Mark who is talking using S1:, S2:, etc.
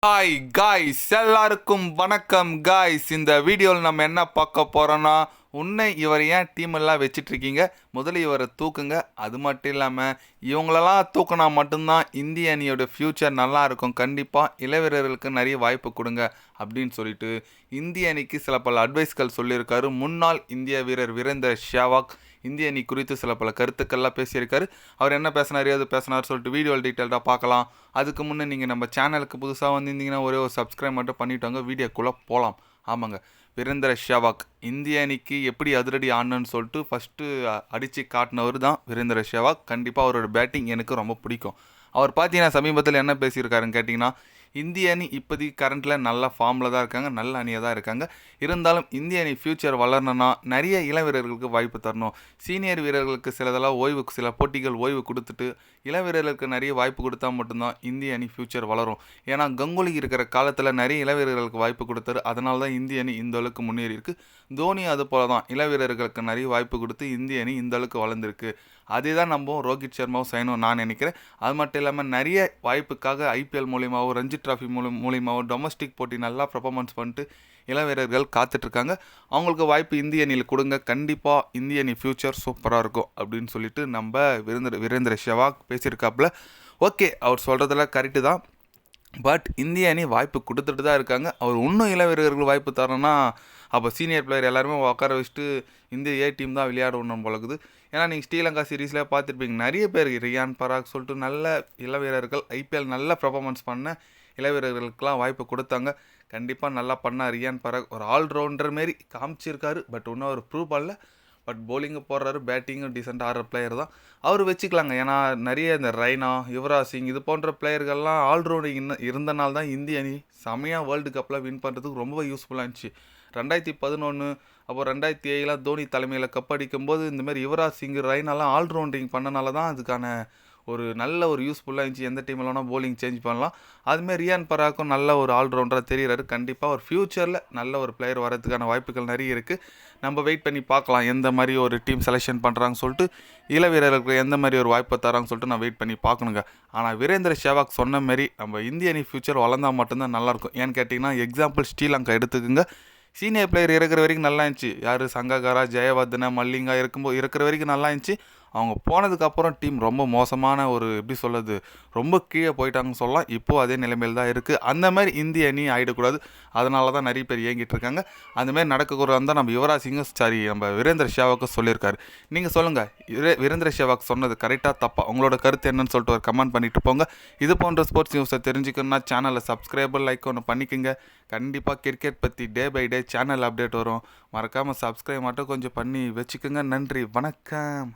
S1: Hi guys, எல்லாருக்கும் வணக்கம் guys. இந்த வீடியோவில் நம்ம என்ன பார்க்க போகிறோன்னா, உன்னை இவர் ஏன் டீமெல்லாம் வச்சிட்ருக்கீங்க, முதல்ல இவரை தூக்குங்க. அது மட்டும் இல்லாமல் இவங்களெல்லாம் தூக்கினா மட்டும்தான் இந்திய அணியோட ஃப்யூச்சர் நல்லா இருக்கும். கண்டிப்பாக இளவீரர்களுக்கு நிறைய வாய்ப்பு கொடுங்க அப்படின்னு சொல்லிட்டு இந்திய அணிக்கு சில பல அட்வைஸ்கள் சொல்லியிருக்காரு. முன்னாள் இந்திய வீரர் வீரேந்தர் சேவாக் இந்திய அணி குறித்து சில பல கருத்துக்கள்லாம் பேசியிருக்காரு. அவர் என்ன பேசினார், அது பேசினார் சொல்லிட்டு வீடியோவில் டீட்டெயில்டாக பார்க்கலாம். அதுக்கு முன்னே நீங்கள் நம்ம சேனலுக்கு புதுசாக வந்திருந்தீங்கன்னா ஒரே ஒரு சப்ஸ்கிரைப் மட்டும் பண்ணிவிட்டாங்க, வீடியோக்குள்ளே போகலாம். ஆமாங்க, வீரேந்தர் சேவாக் இந்திய அணிக்கு எப்படி அதிரடி ஆடணுன்னு சொல்லிட்டு ஃபஸ்ட்டு அடித்து காட்டினவர் தான் வீரேந்தர் சேவாக். கண்டிப்பாக அவரோட பேட்டிங் எனக்கு ரொம்ப பிடிக்கும். அவர் பார்த்தீங்கன்னா சமீபத்தில் என்ன பேசியிருக்காருன்னு கேட்டிங்கன்னா, இந்திய அணி இப்போதைக்கு கரண்ட்டில் நல்ல ஃபார்மில் தான் இருக்காங்க, நல்ல அணியாக தான் இருக்காங்க. இருந்தாலும் இந்திய அணி ஃப்யூச்சர் வளரணும்னா நிறைய இளம் வீரர்களுக்கு வாய்ப்பு தரணும். சீனியர் வீரர்களுக்கு சிலதெல்லாம் ஓய்வு, சில போட்டிகள் ஓய்வு கொடுத்துட்டு இளம் வீரர்களுக்கு நிறைய வாய்ப்பு கொடுத்தா மட்டும்தான் இந்திய அணி ஃப்யூச்சர் வளரும். ஏன்னா கங்குலி இருக்கிற காலத்தில் நிறைய இளம் வீரர்களுக்கு வாய்ப்பு கொடுத்தாரு. அதனால தான் இந்திய அணி இந்த அளவுக்கு முன்னேறி இருக்குது. தோனி அது போல தான் இளம் வீரர்களுக்கு நிறைய வாய்ப்பு கொடுத்து இந்திய அணி இந்த அளவுக்கு வளர்ந்துருக்கு. அதே தான் நம்ம ரோஹித் சர்மாவும் செய்யணும் நான் நினைக்கிறேன். அது மட்டும் இல்லாமல் நிறைய வாய்ப்புக்காக ஐபிஎல் மூலியமாகவும் ரஞ்சி ட்ராஃபி மூலியமாகவும் டொமஸ்டிக் போட்டி நல்லா பர்ஃபார்மன்ஸ் பண்ணிட்டு இளம் வீரர்கள் காத்துட்ருக்காங்க. அவங்களுக்கு வாய்ப்பு இந்திய அணியில் கொடுங்க. கண்டிப்பாக இந்திய அணி ஃப்யூச்சர் சூப்பராக இருக்கும் அப்படின்னு சொல்லிட்டு நம்ம வீரேந்தர் சேவாக் பேசியிருக்காப்புல. ஓகே, அவர் சொல்கிறதெல்லாம் கரெக்டு தான். பட் இந்திய அணி வாய்ப்பு கொடுத்துட்டு தான் இருக்காங்க. அவர் இன்னும் இளம் வீரர்கள் வாய்ப்பு தரணும்னா அப்போ சீனியர் பிளேயர் எல்லாருமே உட்கார வச்சுட்டு இந்திய டீம் தான் விளையாடணும் போலக்குது. ஏன்னா நீங்கள் ஸ்ரீலங்கா சீரீஸில் பார்த்துருப்பீங்க, நிறைய பேர் ரியான் பராக் சொல்லிட்டு நல்ல இளம் வீரர்கள் ஐபிஎல் நல்ல பர்ஃபார்மன்ஸ் பண்ண இளம் வீரர்களுக்கெல்லாம் வாய்ப்பு கொடுத்தாங்க. கண்டிப்பாக நல்லா பண்ணார் ரியான் பராக். ஒரு ஆல்ரவுண்டர் மாரி காமிச்சிருக்காரு. பட் இன்னும் அவர் ப்ரூவ் பண்ணல. பட் பவுலிங்கு போடுறாரு, பேட்டிங்கும் டீசெண்டாக ஆடுற பிளேயர் தான். அவர் வச்சுக்கலாங்க. ஏன்னா நிறைய இந்த ரெய்னா, யுவராஜ் சிங் இது போன்ற பிளேயர்கள்லாம் ஆல்ரவுண்டிங் இருந்தனால தான் இந்திய அணி செமையாக வேர்ல்டு கப்பில் வின் பண்ணுறதுக்கு ரொம்ப யூஸ்ஃபுல்லாக இருந்துச்சு. 2011 அப்போ 2007 தோனி தலைமையில் கப் அடிக்கும்போது இந்தமாதிரி யுவராஜ் சிங், ரெய்னாலாம் ஆல்ரவுண்டிங் பண்ணனால தான் அதுக்கான ஒரு நல்ல ஒரு யூஸ்ஃபுல்லாக இருந்துச்சு. எந்த டீமில் வேணால் போலிங் சேஞ்ச் பண்ணலாம். அதுமாதிரி ரியான் பராக்கும் நல்ல ஒரு ஆல்ரவுண்டராக தெரிகிறாரு. கண்டிப்பாக ஒரு ஃப்யூச்சரில் நல்ல ஒரு பிளேயர் வரதுக்கான வாய்ப்புகள் நிறைய இருக்குது. நம்ம வெயிட் பண்ணி பார்க்கலாம் எந்த மாதிரி ஒரு டீம் செலெக்ஷன் பண்ணுறாங்கன்னு சொல்லிட்டு, இள வீரர்களுக்கு எந்த மாதிரி ஒரு வாய்ப்பை தராங்கன்னு சொல்லிட்டு நான் வெயிட் பண்ணி பார்க்கணுங்க. ஆனால் வீரேந்தர் சேவாக் சொன்ன மாரி நம்ம இந்திய அணி ஃப்யூச்சர் வளர்ந்தால் மட்டும்தான் நல்லாயிருக்கும். ஏன்னு கேட்டிங்கன்னா எக்ஸாம்பிள் ஸ்ரீலங்கா எடுத்துக்குங்க. சீனியர் பிளேயர் இருக்கிற வரைக்கும் நல்லா இருந்துச்சு. யார் சங்ககாரா, ஜெயவர்தன, மல்லிங்கா இருக்கிற வரைக்கும் நல்லா இருந்துச்சு. அவங்க போனதுக்கப்புறம் டீம் ரொம்ப மோசமான ஒரு எப்படி சொல்கிறது, ரொம்ப கீழே போயிட்டாங்கன்னு சொல்லலாம். இப்போது அதே நிலைமையில் தான் இருக்குது. அந்த மாதிரி இந்திய அணி ஆகிடக்கூடாது. அதனால தான் நிறைய பேர் இயங்கிட்டு இருக்காங்க. அந்தமாதிரி நடக்கக்கூடாது தான் நம்ம யுவராஜ் சிங்கும் நம்ம வீரேந்தர் சேவாக்கும் சொல்லியிருக்காரு. நீங்கள் சொல்லுங்கள், வீரேந்தர் சேவாக் சொன்னது கரெக்டாக தப்பா? உங்களோட கருத்து என்னன்னு சொல்லிட்டு ஒரு கமெண்ட் பண்ணிட்டு போங்க. இது போன்ற ஸ்போர்ட்ஸ் நியூஸை தெரிஞ்சுக்கணுன்னா சேனலை சப்ஸ்கிரைபர் லைக் ஒன்று பண்ணிக்கோங்க. கண்டிப்பாக கிரிக்கெட் பற்றி day by day channel update வரும். மறக்காமல் சப்ஸ்கிரைப் மட்டும் கொஞ்சம் பண்ணி வச்சுக்கோங்க. நன்றி, வணக்கம்.